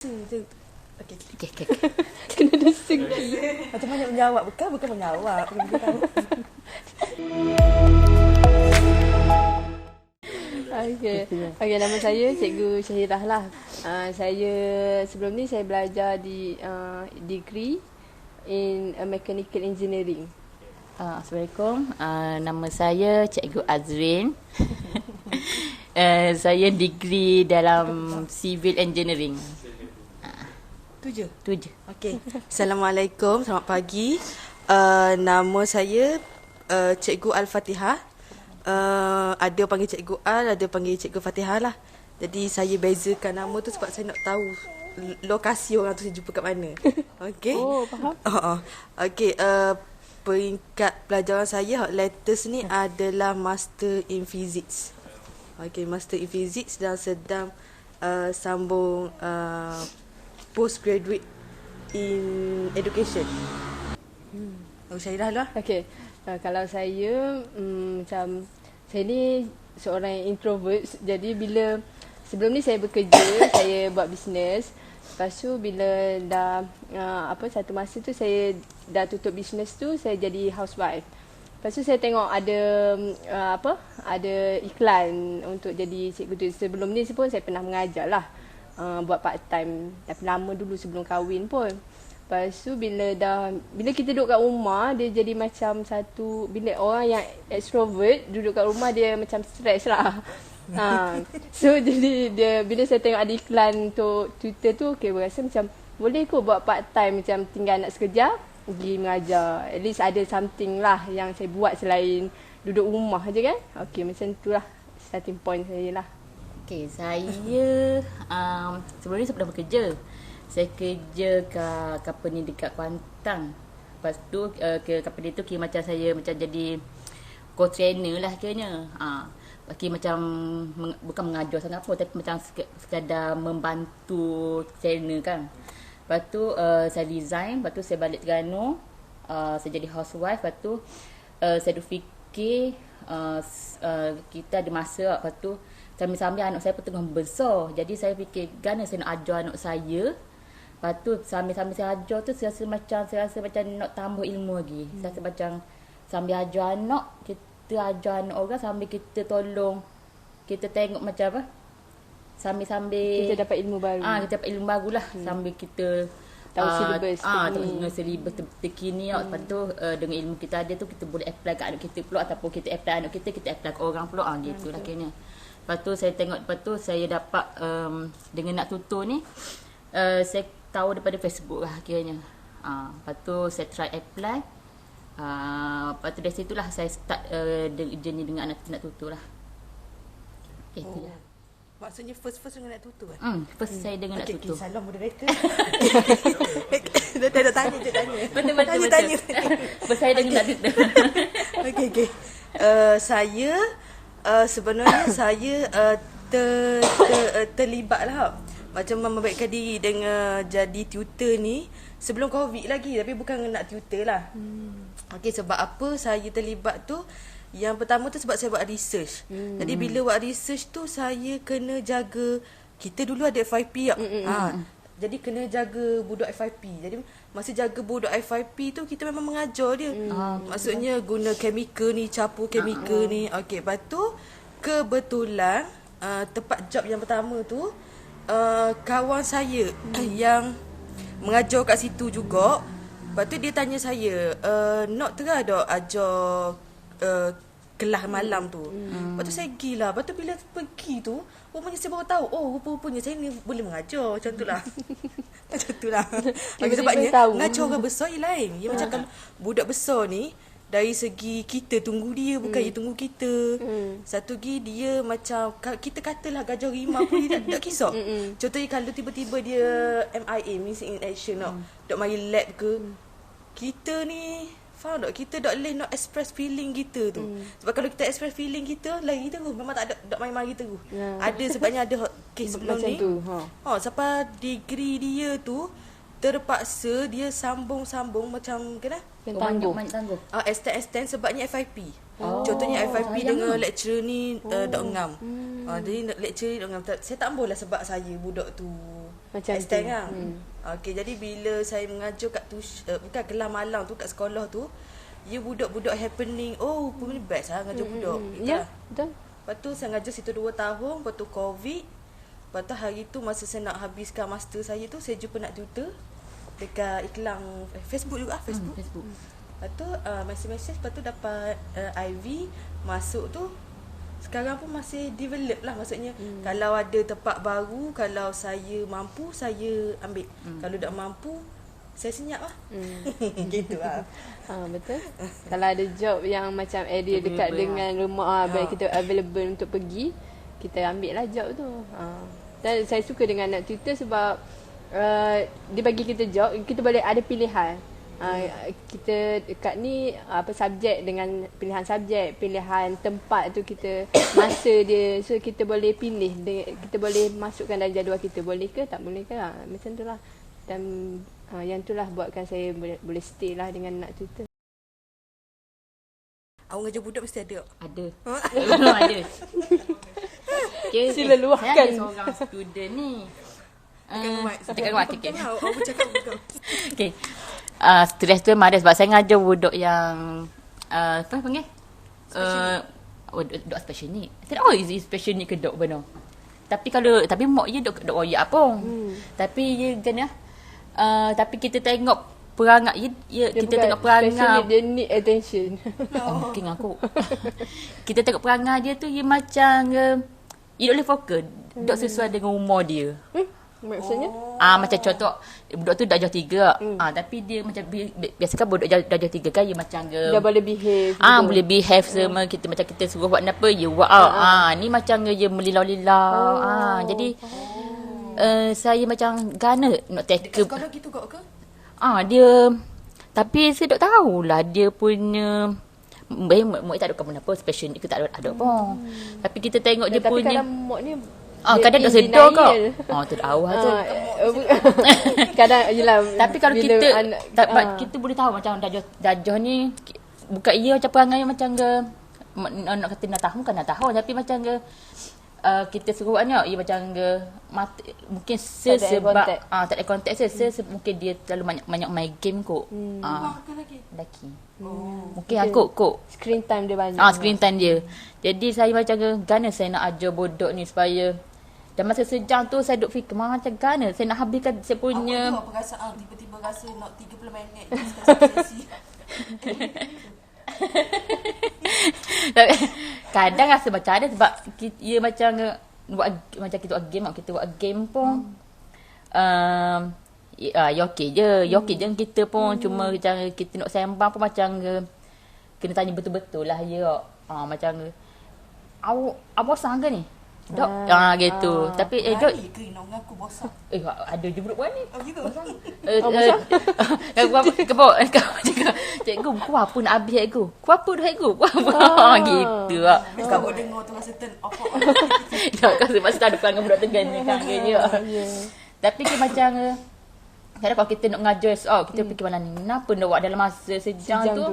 Okey. Okay. Kena ada segi. Macam mana menjawab? Bukan menjawab. Kita tahu. Okey, nama saya Cikgu Syahirah lah. Saya sebelum ni saya belajar di degree in mechanical engineering. Assalamualaikum. Nama saya Cikgu Azrin. Saya degree dalam civil engineering. Tu je. Okey. Assalamualaikum, selamat pagi. Nama saya Cikgu Al-Fatihah. Ada panggil Cikgu Al, ada panggil Cikgu Fatihah lah. Jadi saya bezakan nama tu sebab saya nak tahu lokasi orang tu saya jumpa kat mana. Okey. Oh, faham. Okey, peringkat pelajaran saya latest ni adalah Master in Physics. Okey, Master in Physics dan sedang sambung postgraduate in education. Syahirah lah. Okey. Kalau saya macam saya ni seorang yang introvert, jadi bila sebelum ni saya bekerja, saya buat bisnes. Lepas tu bila dah satu masa tu saya dah tutup bisnes tu, saya jadi housewife. Lepas tu saya tengok ada ada iklan untuk jadi cikgu tu. Sebelum ni pun saya pernah mengajar lah. Buat part time, tapi lama dulu sebelum kahwin pun. Lepas tu bila kita duduk kat rumah, dia jadi macam satu, bila orang yang extrovert duduk kat rumah dia macam stres lah. So jadi bila saya tengok ada iklan untuk Twitter tu, okay, berasa macam boleh kot buat part time, macam tinggal nak sekejap pergi mengajar. At least ada something lah yang saya buat selain duduk rumah je kan. Okay, macam tu lah starting point saya lah. Okay, saya sebelum ni saya pernah bekerja. Saya kerja ke company dekat Kuantan. Lepas tu ke company tu kira macam saya macam jadi co-trainer lah kiranya. Kira macam bukan mengajar sangat pun, tapi macam sekadar membantu trainer kan. Lepas tu saya resign, lepas tu saya balik Terengganu. Saya jadi housewife, lepas tu saya fikir kita ada masa, lepas tu sambil-sambil anak saya pun tengah besar. Jadi saya fikir gana saya nak ajar anak saya. Lepas tu sambil-sambil saya ajar tu saya rasa macam nak tambah ilmu lagi. Saya rasa macam sambil ajar anak, kita ajar anak orang sambil kita tolong, kita tengok macam apa, sambil-sambil Kita dapat ilmu baru. Kita dapat ilmu baru lah. Sambil kita tahu silibus dengan silibus terkini. Lepas tu dengan ilmu kita ada tu, kita boleh apply kat anak kita pula, ataupun kita apply anak kita apply kat orang pula. Gitu lah kayaknya. Lepas tu saya tengok, lepas tu saya dapat dengan nak tutor ni, saya tahu daripada Facebook lah kiranya. Lepas tu saya try apply. Lepas tu dari situlah saya start journey dengan anak nak tutor lah. Okay, tu je. Maksudnya first dengan nak tutor kan? First saya dengan nak tutor. Okay, salam moderator. Dia tak tanya, dia tanya. Betul. Tanya. First saya dengan nak tutor. Okey. Saya sebenarnya saya terlibat lah. Macam membaikkan diri dengan jadi tutor ni sebelum COVID lagi, tapi bukan nak tutor lah. Okey, sebab apa saya terlibat tu? Yang pertama tu sebab saya buat research. Jadi bila buat research tu saya kena jaga, kita dulu ada FYP tak? Jadi kena jaga budak FYP. Jadi masa jaga budak FYP tu kita memang mengajar dia. Maksudnya guna chemical ni, capur chemical ni. Okey, lepas tu kebetulan tempat job yang pertama tu kawan saya yang mengajar kat situ juga. Lepas tu dia tanya saya, nak terah tak ajar kelas malam tu. Lepas tu saya pergi lah. Lepas tu bila pergi tu, rupanya saya baru tahu, rupa-rupanya saya ni boleh mengajar. Macam tu lah. Macam tu lah. Sebabnya mengajar orang besar yang lain. Macam kalau budak besar ni, dari segi kita tunggu dia, bukan dia tunggu kita. Satu lagi dia macam, kita katalah gajah rimau pun dia tak kisah. Contohnya kalau tiba-tiba dia MIA, missing in action, dok mari lab ke, kita ni faham tak, kita tak boleh nak express feeling kita tu. Sebab kalau kita express feeling kita, lari terus. Memang tak ada, tak mari-mari terus. Ada sebabnya ada kes sebelum macam ni tu, sampai degree dia tu terpaksa dia sambung macam kena Banyak tangguh. extend sebabnya FYP. Contohnya FYP dengan lecturer ni dok ngam. Jadi lecturer ni dok ngam. Saya tak ambillah sebab saya budak tu Macam extend tu. lah. Okey, jadi bila saya mengajar kat bukan kelas malang tu, kat sekolah tu, ya budak-budak happening. Oh, pun best lah ngajar budak. Ya, betul. Lepas tu saya ngajar situ 2 tahun, lepas tu COVID. Lepas tu hari tu masa saya nak habiskan master saya tu, saya jumpa nak tutor dekat iklan Facebook juga, Facebook. Facebook. Lepas tu mesej-mesej, lepas tu dapat IV masuk tu. Sekarang pun masih develop lah, maksudnya kalau ada tempat baru, kalau saya mampu saya ambil. Kalau tak mampu saya senyap lah. Gitu lah. Betul. Kalau ada job yang macam area dekat dengan rumah, baik kita available untuk pergi, kita ambil lah job tu. Dan saya suka dengan nak tutor sebab dia bagi kita job, kita boleh ada pilihan. Kita dekat ni subjek dengan pilihan subjek, pilihan tempat tu kita masa dia, so kita boleh pilih, kita boleh masukkan dalam jadual kita, boleh ke tak boleh ke, macam tu lah. Dan yang tu lah buatkan saya boleh stay lah dengan nak tutor. Awak ngajar budak mesti ada. Ada. Memang ada. Okay, Sila luahkan. Saya ada seorang student ni. Dekat mic. Okay. Awak bercakap bukan. Okay. Stres tu memang ada sebab saya ngajar budak yang apa panggil? Dok special need. Tidak tahu is special need ke dok benar. Tapi mak dia dok royak apa. Tapi dia kena tapi kita tengok perangai kita tengok perangai dia need attention. mungkin aku. Kita tengok perangai dia tu dia macam dia boleh fokus. Dok sesuai dengan umur dia. Maksudnya? Macam contoh budak tu darjah 3. Tapi dia macam biasa kan budak darjah 3 kan dia macam Dia boleh behave. boleh behave semua, kita macam kita suruh buat apa dia buat. Ni macam dia melilau-lilau. Jadi saya macam gana nak tackle. Sekolah gitu kok ke? Dia tapi saya tak tahulah dia punya mak tak ada apa special ni ke tak ada apa. Tapi kita tengok dia tapi punya kadang mak ni kadang tak sedar kau. Tu dah awal tu. Kadang yelah. Tapi kalau kita kita boleh tahu macam dajah ni bukan ia macam perangai macam nak kata nak tahu kan nak tahu, tapi macam kita suruh ia macam mungkin sebab tak ada konteks mungkin dia terlalu banyak main game kot. Lelaki. Mungkin aku Screen time dia banyak. Screen time dia. Jadi saya macam gana saya nak ajar bodoh ni supaya dan masa sejam tu saya duk fikir macam gana saya nak habiskan saya punya. Awak perasaan tiba-tiba rasa nak 30 minit satu sesi. Kadang rasa macam ada sebab ia macam macam kita buat game pun okey je kita pun cuma macam kita nak sembang pun macam kena tanya betul-betul lah ya. Macam awak bosan ke ni? Dok, gitu. Tapi Dok ke nak mengaku bosan. ada je budak ni. Gitu. Bosan. Kau cikgu, ku apa nak habis cikgu? Ku apa dah cikgu? Gitu lah. Kau dengar tu rasa turn off. Tak kasi masa ada perangai budak tegan ni kan je. Tapi dia macam kadang kalau kita nak ngajar kita fikir mana ni. Kenapa nak buat dalam masa sejam tu?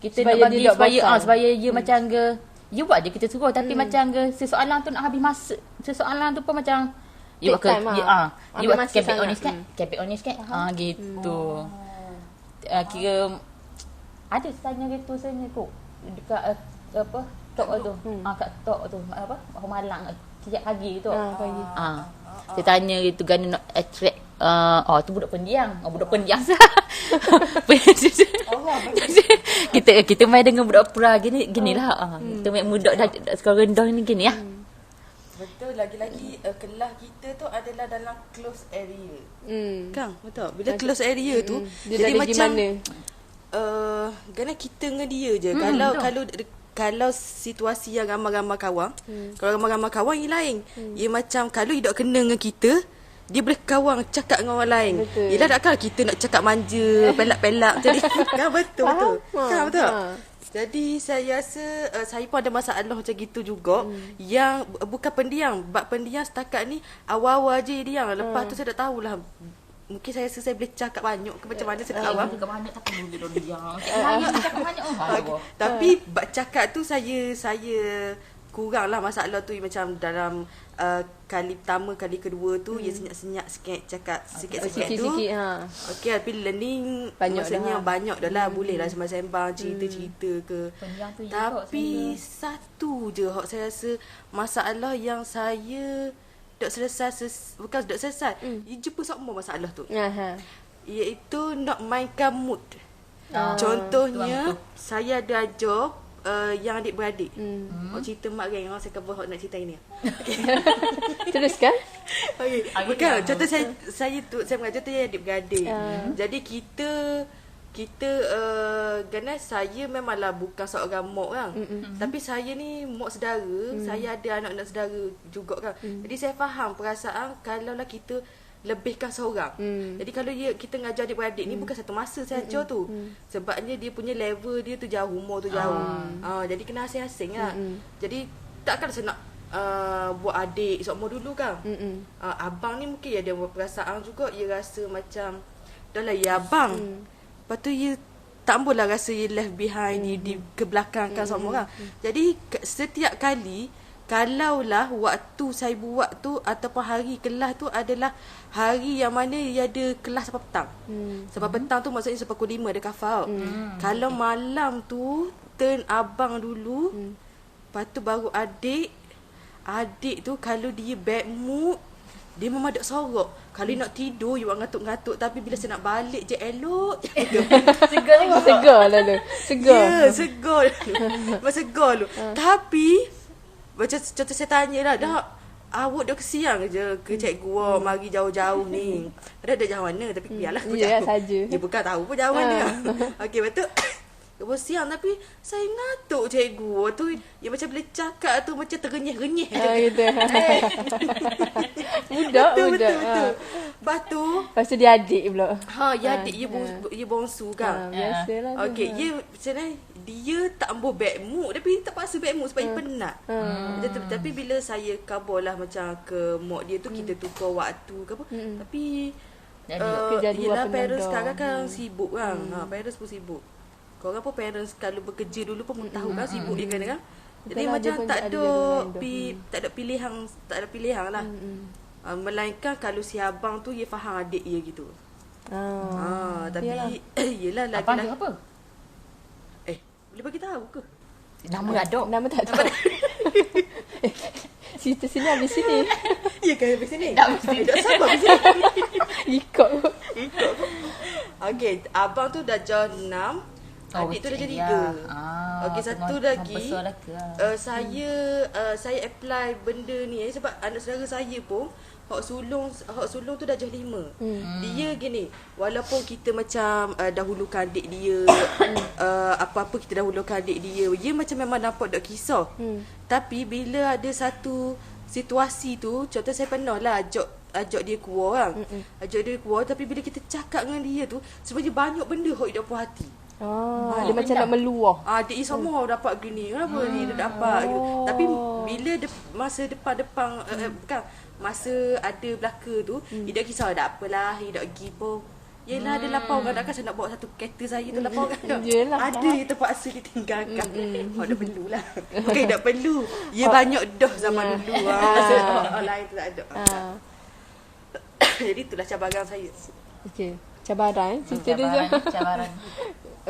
Kita nak bagi supaya dia macam you buat je kita suruh tapi macam sesoalan tu nak habis masa sesoalan tu pun macam you buat you buat campaign honest kan gitu. Kira ada sebenarnya gitu sebenarnya kok dekat apa tok tu kat tok tu apa Malang setiap pagi tu saya tanya gitu kan nak attract tu budak pendiam kita main dengan budak pura ginilah kita main budak dah sekolah rendah ni gini lah. Betul, lagi-lagi kelas kita tu adalah dalam close area. Kang, betul. Bila close area tu jadi macam kerana kita dengan dia je. Kalau situasi yang ramai-ramai kawan, kalau ramai-ramai kawan yang lain. Ia macam kalau dia tak kena dengan kita, dia boleh kawan cakap dengan orang lain. Yelah takkan kita nak cakap manja, pelak-pelak macam ni. Kan betul. Kan betul. Jadi saya rasa saya pun ada masalah macam gitu juga. Yang bukan pendiam. Bab pendiam setakat ni awal-awal je dia. Lepas tu saya tak tahulah. Mungkin saya rasa saya boleh cakap banyak ke macam mana saya tak tahu. Cakap banyak tak perlu dia. Cakap banyak. Tapi bab cakap tu saya kurang lah masalah tu macam dalam kali pertama, kali kedua tu ia senyap-senyap sikit cakap sikit-sikit tu. Sikit-sikit Okey, tapi learning Banyak maksudnya dah. banyak dah lah. Boleh lah sembang-sembang, cerita-cerita ke. Penjang tu je kot Tapi satu je hok saya rasa masalah yang saya dok selesai bukan dok selesai. Ia jumpa semua masalah tu. Iaitu nak mainkan mood. Contohnya saya ada ajar yang adik-beradik. Cerita mak geng orang saya cover hok nak cerita ini. Teruskan. Okey. Bukan, contoh saya mengajar tu yang adik-beradik. Jadi kita kerana saya memanglah bukan seorang mok kan. Tapi saya ni mok saudara, saya ada anak-anak saudara juga kan. Jadi saya faham perasaan kalaulah kita lebihkan seorang. Jadi kalau kita ngajar adik-beradik ni bukan satu masa saya ajar tu. Sebabnya dia punya level dia tu jauh, umur tu jauh. Jadi kena asing-asing lah. Jadi takkan saya nak buat adik seumur dulu kan. Abang ni mungkin ada perasaan juga, ia rasa macam dah lah ya abang. Lepas tu ia tak bolehlah rasa ia left behind, di kebelakangkan semua orang. Jadi setiap kali kalaulah waktu saya buat tu ataupun hari kelas tu adalah hari yang mana ia ada kelas sampai petang. Sampai petang tu maksudnya sampai pukul 5 ada kafal. Kalau malam tu turn abang dulu. Lepas tu baru adik. Adik tu kalau dia bad mood, dia memang tak sorok. Kalau nak tidur, you ngantuk-ngantuk. Tapi bila saya nak balik je elok. Segar lagi. Segar lalu. Segar. Ya, segar dulu. Memang segar dulu. Tapi, macam contoh saya tanya lah, dah awak dah kesiang je ke cikgu mari jauh-jauh ni. Ada jauh mana, tapi biarlah aku Ya, jauh. saja. Dia bukan tahu pun jauh mana. Okey, betul. Siang tapi saya ngantuk cikgu tu. Dia macam bila cakap tu macam terrenyih-renyih je. Gitu. Budak. Lepas tu Lepas tu dia adik pula. ya adik ia bongsu kan. Biasalah tu. Okey, dia tak ambil bad mood tapi tak paksa bad mood sebab dia penat. Tapi bila saya kabarlah macam ke mak dia tu kita tukar waktu ke apa. Tapi yelah parents sekarang kan sibuk kan. Parents pun sibuk. Korang pun parents kalau bekerja dulu pun tahu kan sibuk dia kan. Jadi Betul lah, macam dia pun tak ada ada jadual lain tak ada pilihan lah. Melainkan kalau si abang tu dia faham adik dia gitu. Tapi yelah Abang lagi dia apa? boleh bagi tahu ke? Nama adok. Nama tak tahu. Cerita sini habis sini. Ya kan habis sini. Tak mesti. Tak sabar habis sini. Ikut. Okey, abang tu dah jar 6. Adik tu dah jadi 3. Okey, satu lagi. Saya apply benda ni sebab anak saudara saya pun hak sulung tu dah jar 5. Dia gini, walaupun kita macam dahulukan adik dia, apa-apa kita dahulukan adik dia macam memang nampak dak kisah. Tapi bila ada satu situasi tu, contoh saya pernah lah ajak dia keluar kan. Ajak dia keluar tapi bila kita cakap dengan dia tu sebenarnya banyak benda hak dia puas hati. Dia macam nak meluah. Dia semua dapat gini. Kenapa dia dapat gitu. Tapi bila masa depan bukan masa ada belaka tu, dia tak kisah tak apalah, dia tak pergi pun. Yelah ada 8 orang, takkan saya nak bawa satu kereta saya tu 8 orang. Yelah, ada yang terpaksa ditinggalkan. Tak perlu lah. Bukan tak perlu. Ia banyak dah zaman dulu. Orang lain tu tak ada. Jadi itulah cabaran saya. Okey. Cabaran cerita dia. Cabaran.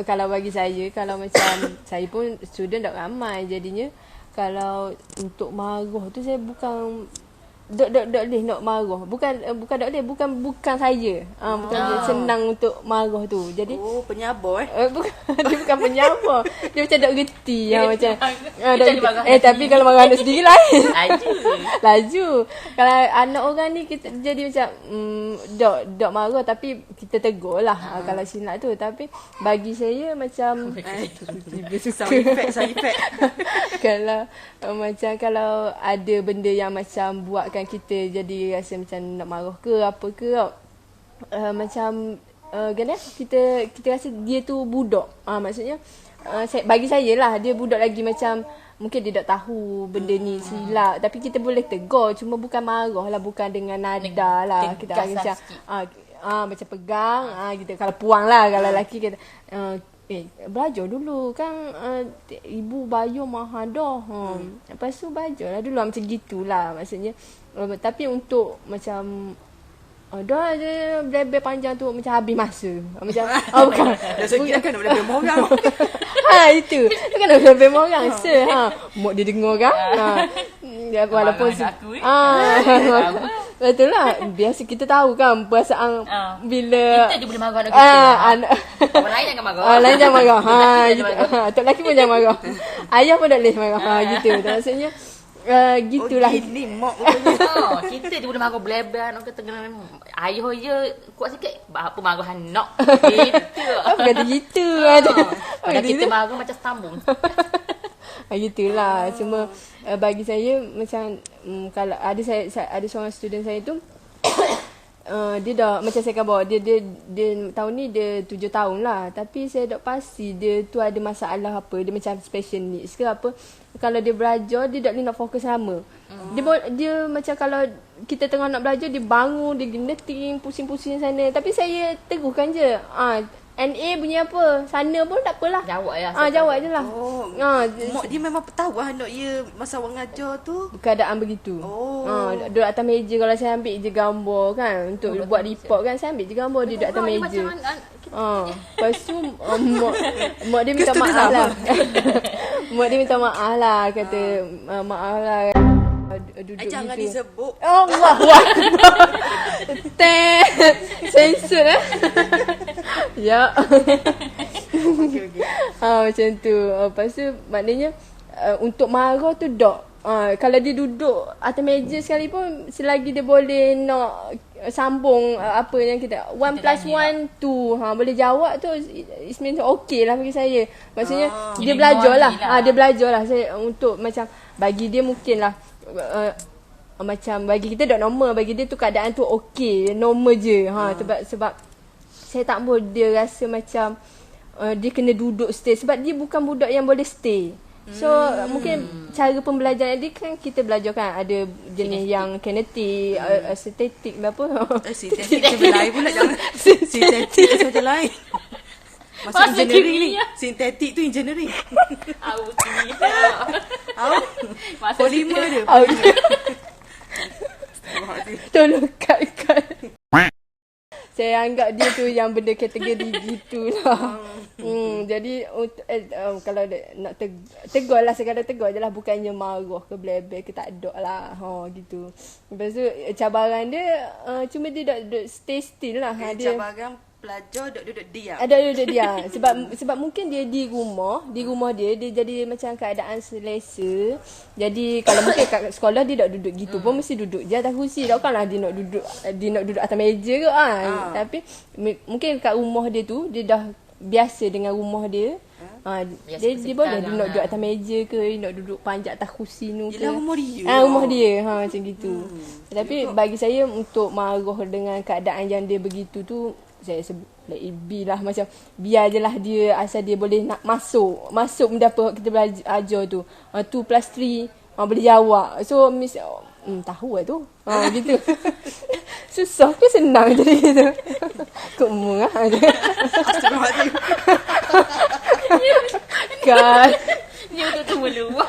Kalau bagi saya, kalau macam saya pun student tak ramai, jadinya kalau untuk marah tu saya bukan dok boleh nak marah. Bukan dok boleh, bukan saya. Bukan dia senang untuk marah tu. Jadi penyabar dia bukan penyabar. Dia macam dok reti macam marah tapi kalau marah anak sendiri lain. Laju. Kalau anak orang ni kita jadi macam dok marah tapi kita tegur lah kalau silap tu. Tapi bagi saya macam sound effect. Kalau ada benda yang macam buatkan kita jadi rasa macam nak marah ke apa ke, macam kita rasa dia tu budak. Maksudnya bagi saya lah dia budak lagi, macam mungkin dia tak tahu benda ni silap, tapi kita boleh tegur, cuma bukan marah lah, bukan dengan nada lah. Kita macam macam pegang gitu. Kalau puang lah, kalau lelaki kita belajar dulu kan ibu bayar mahal dah. Lepas tu belajar lah dulu macam gitulah maksudnya. Tapi untuk macam dah je belajar panjang tu macam habis masa. Macam bukan. Dah segi kan nak belajar orang. Itu. Kan nak belajar orang. Mak dia dengar kan. Walaupun betul lah. Biasa kita tahu kan perasaan bila kita je boleh marah anak kita. Orang lain jangan marah. Lain jangan marah. Gitu. Tok lelaki pun jangan marah. Ayah pun tak boleh marah. Gitu. Maksudnya gitulah. Ini mak Kita je boleh marah blabber anak kita kena ayah je kuat sikit. Apa marah anak. Gitu. Apa kata gitu. Padahal kita marah macam sambung. Gitulah. Cuma bagi saya macam kalau ada seorang student saya tu dia dah macam saya khabar dia tahun ni dia 7 tahun lah, tapi saya tak pasti dia tu ada masalah apa, dia macam special needs ke apa. Kalau dia belajar dia tak boleh nak fokus sama. Dia macam kalau kita tengah nak belajar dia bangun, dia geneting pusing-pusing sana, tapi saya teguhkan je. NA bunyi apa? Sana pun tak apalah. Jawab ya. Jawab je lah. Mak dia memang tahu anak dia masa awak ngajar tu Keadaan begitu. Duduk atas meja. Kalau saya ambil je gambar kan untuk buat report kan, saya ambil je gambar dia duduk atas meja. Lepas tu mak dia minta maaf lah. Mak dia minta maaf lah. Kata maaf lah duduk jangan gitu. disebut. Allah. Sensor Ya. Okay. Macam tu. Lepas tu maknanya untuk marah tu tak. Kalau dia duduk atas meja sekalipun, selagi dia boleh nak sambung apa yang kita 1 plus 1 2 boleh jawab tu, it means okay lah bagi saya. Maksudnya dia belajar lah. Dia belajar lah. Saya untuk macam bagi dia mungkin lah macam bagi kita tak normal, bagi dia tu keadaan tu okey, normal je. Sebab saya tak mahu dia rasa macam dia kena duduk stay, sebab dia bukan budak yang boleh stay. So mungkin cara pembelajaran dia kan, kita belajar kan ada jenis yang kinetik, sintetik apa. Sintetik macam lain pula, jangan. Sintetik macam lain. Masuk engineering ni. Sintetik tu engineering. Polimer dia. Tolong cut. Saya anggap dia tu yang benda kategori gitulah. Jadi kalau nak tegur lah, sekadar tegur je lah, bukannya marah ke blabber ke, tak ada lah. Gitu. Lepas tu cabaran dia cuma dia duduk stay still lah. Cabaran pelajar duduk diam. Duduk diam. Sebab mungkin dia di rumah dia jadi macam keadaan selesa. Jadi kalau mungkin kat sekolah dia tak duduk gitu pun mesti duduk je atas kursi. Takkanlah dia nak duduk atas meja ke Tapi mungkin kat rumah dia tu dia dah biasa dengan rumah dia. Dia boleh dia nak duduk atas meja ke, dia nak duduk panjat atas kursi tu ke. Yelah rumah dia. Rumah dia macam gitu. Tapi bagi saya untuk marah dengan keadaan yang dia begitu tu, saya sebut let lah, macam biar je lah dia, asal dia boleh nak masuk benda apa kita belajar tu. 2 plus 3 boleh jawab. So miss tahu lah tu. Gitu. Susah ke senang jadi gitu. Kok murah aja. Astagfirullahaladzim. Kan. Dia betul meluat.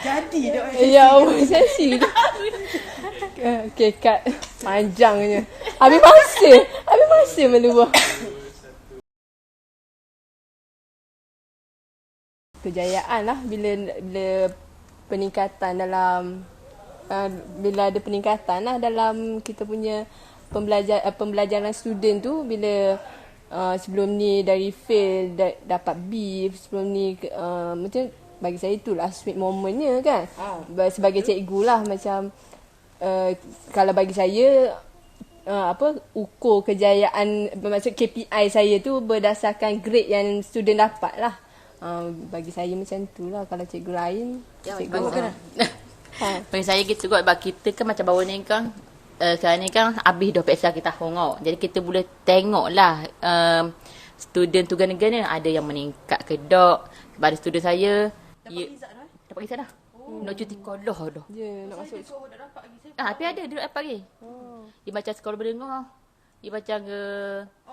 Jadi dah. Ya Allah, sesi. Okay, cut. Panjangnya. Habis masa meluah. Kejayaan lah bila peningkatan dalam bila ada peningkatan lah dalam kita punya pembelajaran student tu, bila sebelum ni dari fail dapat B, sebelum ni macam bagi saya itulah sweet momentnya kan. Sebagai cikgu lah, macam kalau bagi saya ukur kejayaan, maksud KPI saya tu berdasarkan grade yang student dapat lah. Bagi saya macam tu lah. Kalau cikgu lain cikgu bagi saya gitu kot. Sebab kita kan macam bawah ni kan, sekarang ni kan habis dah PSL kita tahun tau. Jadi kita boleh tengok lah student tugas-negara ni ada yang meningkat ke tak. Sebab ada student saya dapat kisah dah. Nak cuti sekolah dah. nak masuk tapi ada dia dapat lagi. Dia macam sekolah berdengar. Dia macam ke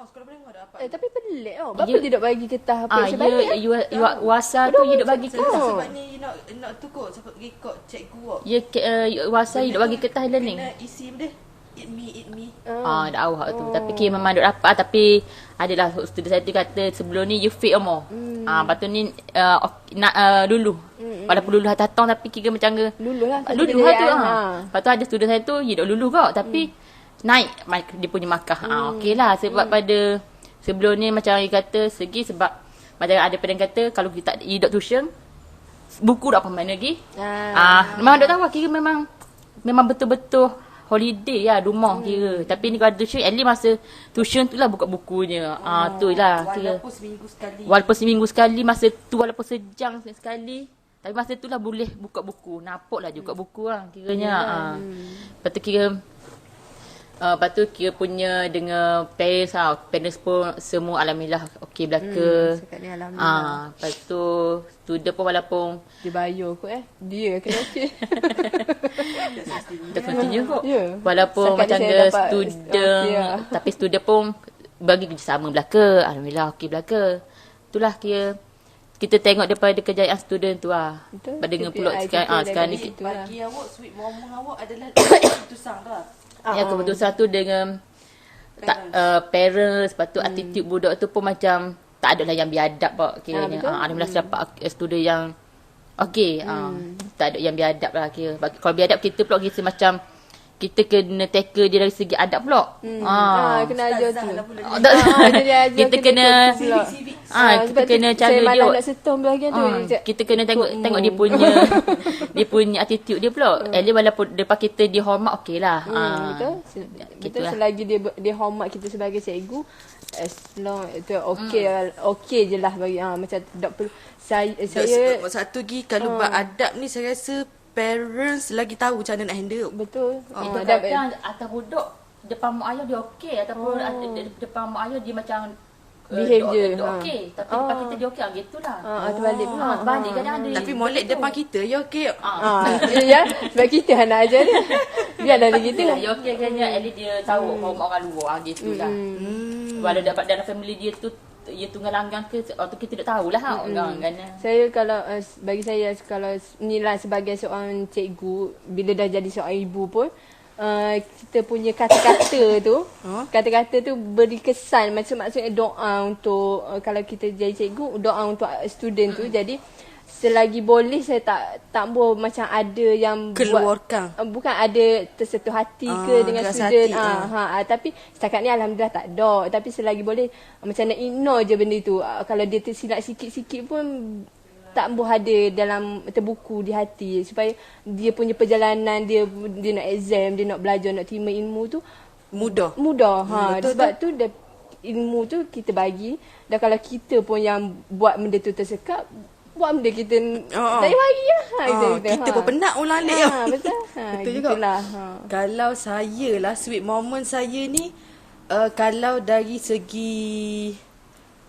sekolah menengah dah dapat. Tapi pelik tau. Bapa dia dok bagi ketah apa sebab wasa tu you dok bagi Sebab ketah. sebab ni you nak tukar sebab rekod cikgu awak. Wasa you dok bagi ketah learning. Kena isi benda. Eat me. Dah awak tu. Tapi kira memang duk dapat. Tapi adalah student saya tu kata sebelum ni you fit more. Lepas tu ni dulu. Walaupun luluh datang tapi kira macam ke Luluh lah tu. Lepas tu ada student saya tu you dok luluh kau tapi naik dia punya markah. Okey lah sebab pada sebelum ni macam you kata segi sebab macam ada pada kata kalau kita you dok tuition buku dak apa mana lagi. Memang dok tahu kira memang betul-betul holiday lah rumah kira. Tapi ni kalau tuition at least masa tuition tu lah buka bukunya. Tu lah kira. Walaupun seminggu sekali masa tu walaupun sejam sekali. Tapi masa tu lah boleh buka buku. Nampak lah juga buku lah kiranya. Lepas tu kira punya dengan parents lah. Parents pun semua alhamdulillah okey belaka. Sekat ni alhamdulillah. Lepas tu student pun walaupun dia bayar kot dia kena okey. Kita continue kot. Ya. Walaupun Setakat macam ni dia saya dapat student okey lah. tapi student pun bagi kerjasama belaka. Alhamdulillah okey belaka. Itulah kira kita tengok daripada kejayaan student tu lah. Betul. Pada dengan KPI pulak sekarang ni kita Bagi awak sweet moment awak adalah keputusan dah. yang keputusan tu dengan parents, lepas tu attitude budak tu pun macam tak ada lah yang biadab pak kiranya. Alhamdulillah dapat student yang okey. Tak ada yang biadab lah kira. Kalau biadab kita pula kita macam kita kena tackle dia dari segi adab pula. Kena ajar tu. Kita kena kita kena cara saya dia. malah nak setom bahagian tu. Kita kena tengok dia punya dia punya attitude dia pula. Walaupun depan kita dia hormat okeylah. Betul selagi dia hormat kita sebagai cikgu, as long itu okey je lah bagi macam tak perlu saya Satu lagi kalau beradab ni saya rasa parents lagi tahu macam mana nak handle. betul. Itu kadang atas budak depan mak ayah dia okey ataupun depan mak ayah dia macam behave je. Dia okey tapi depan kita dia okey gitulah. Terbalik pula. Terbalik kadang ada. Tapi molek depan kita ya okey. Ya, sebab kita nak ajar dia. Biarlah dia gitu. Dia okey kan at least dia tahu hormat orang luar gitulah. Walau dapat dalam family dia tu ia tunggal langgang ke atau kita tak tahulah orang kan. Saya kalau bagi saya kalau inilah sebagai seorang cikgu bila dah jadi seorang ibu pun kita punya kata-kata tu beri kesan maksudnya doa untuk kalau kita jadi cikgu doa untuk student tu. Jadi selagi boleh saya tak mau macam ada yang keluarkan bukan ada tersentuh hati ke dengan student tapi setakat ni alhamdulillah tak ada. Tapi selagi boleh macam nak ignore je benda tu. Kalau dia tersilap sikit-sikit pun tak boleh ada dalam terbuku di hati supaya dia punya perjalanan dia nak exam, dia nak belajar, nak terima ilmu tu mudah. Betul, sebab tu ilmu tu kita bagi dan kalau kita pun yang buat benda tu tersekap, buat benda kita tak bagi lah. Kita pun penat ulang alik. Betul. Betul juga. Kalau saya lah sweet moment saya ni kalau dari segi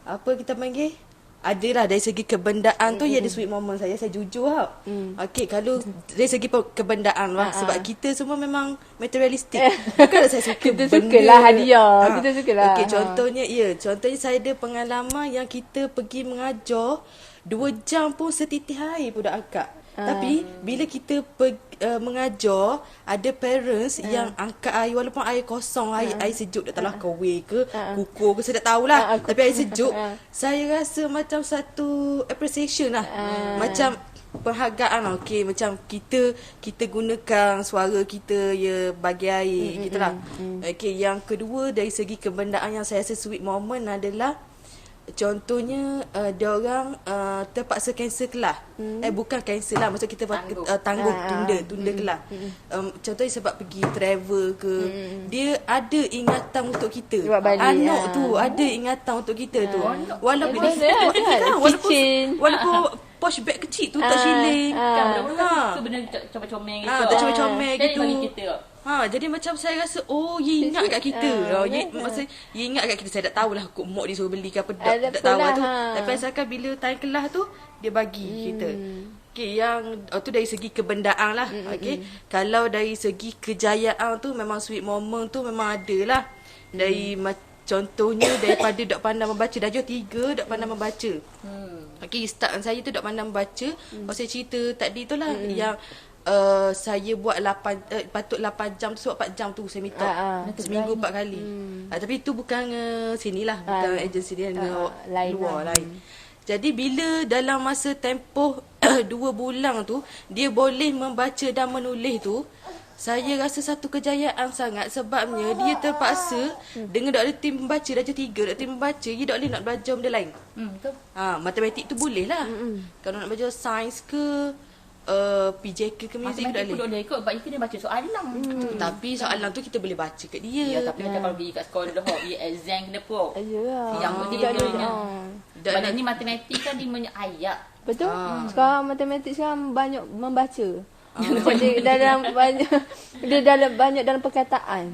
apa kita panggil adalah dari segi kebendaan tu ya ada sweet moment saya jujur tau. Okey kalau dari segi kebendaan lah sebab kita semua memang materialistik. Bukanlah saya suka kita benda. Sukalah hadiah. Kita sukalah. Okey contohnya saya ada pengalaman yang kita pergi mengajar 2 jam pun setitih air pun dah akak. Tapi bila kita mengajar ada parents yang angkat air walaupun air kosong, air sejuk tak tahulah kowe ke kukur ke saya tak tahulah tapi air sejuk saya rasa macam satu appreciation lah. Macam penghargaan lah. Okey macam kita gunakan suara kita ya bagi air gitulah. Okey yang kedua dari segi kebendaan yang saya rasa sweet moment adalah contohnya dia orang terpaksa cancel kelas. Bukan cancel lah maksud kita tangguh tunda kelas. Contohnya sebab pergi travel ke dia ada ingatan untuk kita. Anak tu ada ingatan untuk kita tu. Walaupun walaupun posh bag kecil tu tak shilling. Tu benda comel-comel gitu. Tak comel-comel gitu. Bagi kita. Jadi macam saya rasa dia ingat kat kita. Maksudnya dia ingat kat kita. Saya tak tahulah kok mak dia suruh beli ke apa tak tahu tu. Tapi asalkan bila time kelas tu dia bagi kita. Okey yang tu dari segi kebendaan lah. Okey kalau dari segi kejayaan tu memang sweet moment tu memang ada lah. Dari Contohnya daripada dok pandai membaca, darjah 3 dok pandai membaca. Okey, start saya tu dok pandai membaca. Saya cerita tadi tu lah yang saya buat 8 patut 8 jam tu sebab 4 jam tu saya meet up. Seminggu 4 kali. Tapi tu bukan sinilah, bukan agensi dia, lain luar lah. lain. Jadi bila dalam masa tempoh 2 bulan tu dia boleh membaca dan menulis tu, saya rasa satu kejayaan sangat sebabnya dia terpaksa dengan dok ada tim membaca darjah 3, dok tim membaca, dia dok boleh nak belajar benda lain. Betul. Matematik tu boleh lah. Kalau nak belajar sains ke PJK ke muzik Matematik tak pun boleh. boleh ikut sebab dia kena baca soalan. Tapi soalan tu kita boleh baca kat dia. Ya, tapi macam kalau pergi kat sekolah dia exam kena pro. Ayolah. Yang penting Tidak dia ada. punya. Dan Sebab ni matematik kan dia punya ayat. Betul? Sekarang matematik sekarang banyak membaca. Jadi dalam banyak dalam perkataan.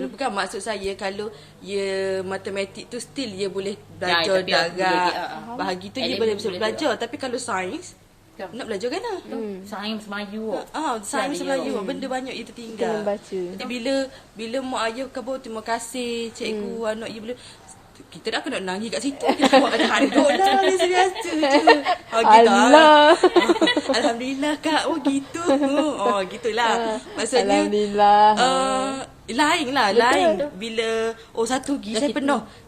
bukan maksud saya kalau ya matematik tu still dia boleh Ya, belajar tapi darab, boleh, bahagi tu dia Elem boleh boleh belajar. Tapi kalau sains nak belajar kan lah. Sains Melayu. Sains Dia Melayu dia. benda banyak dia tertinggal. Kena baca. Jadi bila mak ayah khabar terima kasih cikgu anak you boleh, kita dah kena nangis kat situ. Kita buat ada handuk lah ni biasa je. Allah. Alhamdulillah kak. Oh gitu. Gitulah. Maksudnya Alhamdulillah. lain lah. Betul. Lain bila satu lagi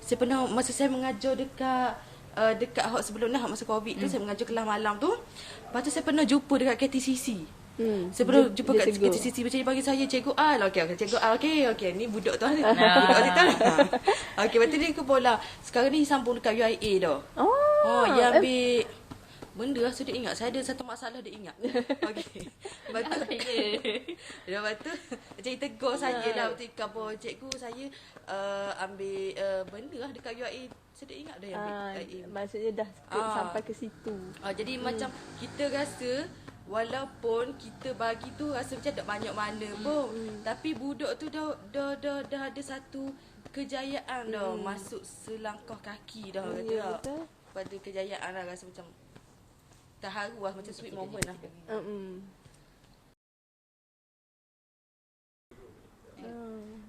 saya pernah masa saya mengajar dekat hot sebelum hot masa Covid tu saya mengajar kelas malam tu. Lepas tu saya pernah jumpa dekat KTCC. Saya pernah jumpa kat KTCC macam dia panggil saya Cikgu Al. Okey Cikgu Al. Okey ni budak tu. Budak tu. Okey lepas tu dia ke bola. Sekarang ni sambung dekat UIA dah. Dia ambil benda lah sudah ingat. Saya ada satu masalah dia ingat. Okey. Lepas tu macam dia tegur saya lah waktu khabar cikgu saya ambil benda lah dekat UIA. Saya dah ingat dah yang ambil UIA. Maksudnya dah sampai ke situ. Jadi macam kita rasa walaupun kita bagi tu rasa macam tak banyak mana pun, tapi budak tu dah ada satu kejayaan dah masuk selangkah kaki dah kata Betul. pada kejayaan lah, rasa macam terharu lah, macam sweet moment lah.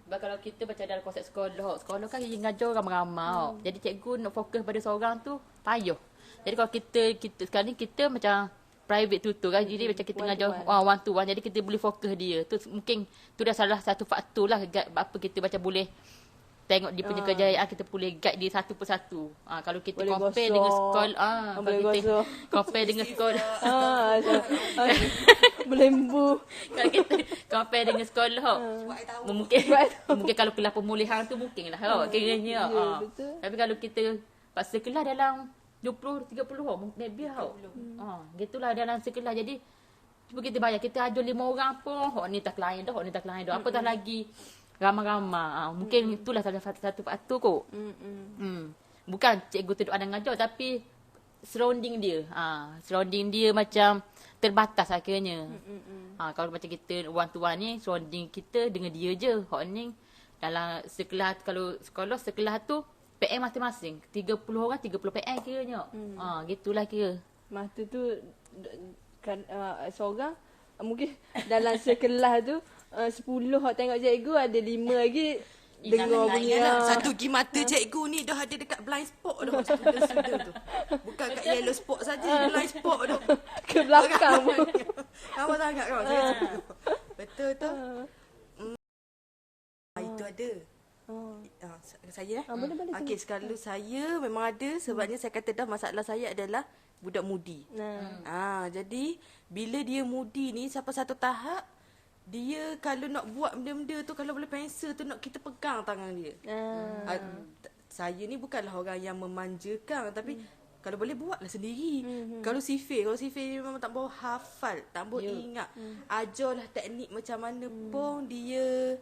Sebab kalau kita baca dalam konsep sekolah kan dia ngajar ramai-ramai. Jadi cikgu nak fokus pada seorang tu payah. Jadi kalau kita sekarang ni kita macam private tutor kan. Jadi macam kita ngajar one to one. Jadi kita boleh fokus dia. Tu mungkin tu dah salah satu faktor lah apa kita macam boleh tengok dia punya kejayaan, kita boleh guide dia satu persatu. Kalau kita Boleh compare gosok. dengan sekolah, Boleh kalau kita gosok. compare dengan sekolah. Melembu. Kalau kita compare dengan sekolah, mungkin kalau kelas pemulihan tu mungkin lah kiranya. betul. Tapi kalau kita paksa kelas dalam 20-30 orang, maybe gitulah dalam sekelas. Jadi cuba kita bayar, kita ajar 5 orang pun hok ni tak klien dah, apatah lagi ramai-ramai. Mungkin itulah salah satu faktor kot. Bukan cikgu tu ada ngajar, tapi surrounding dia macam terbatas akhirnya. Kalau macam kita one to one ni, surrounding kita dengan dia je. Hok ni dalam sekelas, kalau sekelas tu PM masing-masing 30 orang 30 PM kiranya. Gitulah kira. Masa tu kan seorang mungkin dalam sekelas tu 10 hok tengok cikgu, ada 5 lagi dengar bunyi. Satu lagi mata cikgu ni dah ada dekat blind spot dah student tu. Bukan kat yellow spot saja, blind spot dah. Ke belakang pun. Kamu sangat kau. Betul tu. Itu ada. Saya boleh okey, sekali saya memang ada sebabnya saya kata dah masalah saya adalah budak mudi. Jadi bila dia mudi ni sampai satu tahap dia kalau nak buat benda-benda tu, kalau boleh pensel tu nak kita pegang tangan dia. Saya ni bukanlah orang yang memanjakan, tapi kalau boleh buatlah sendiri. Kalau sifir memang tak boleh hafal, tak boleh ingat. Ajarlah teknik macam mana pun dia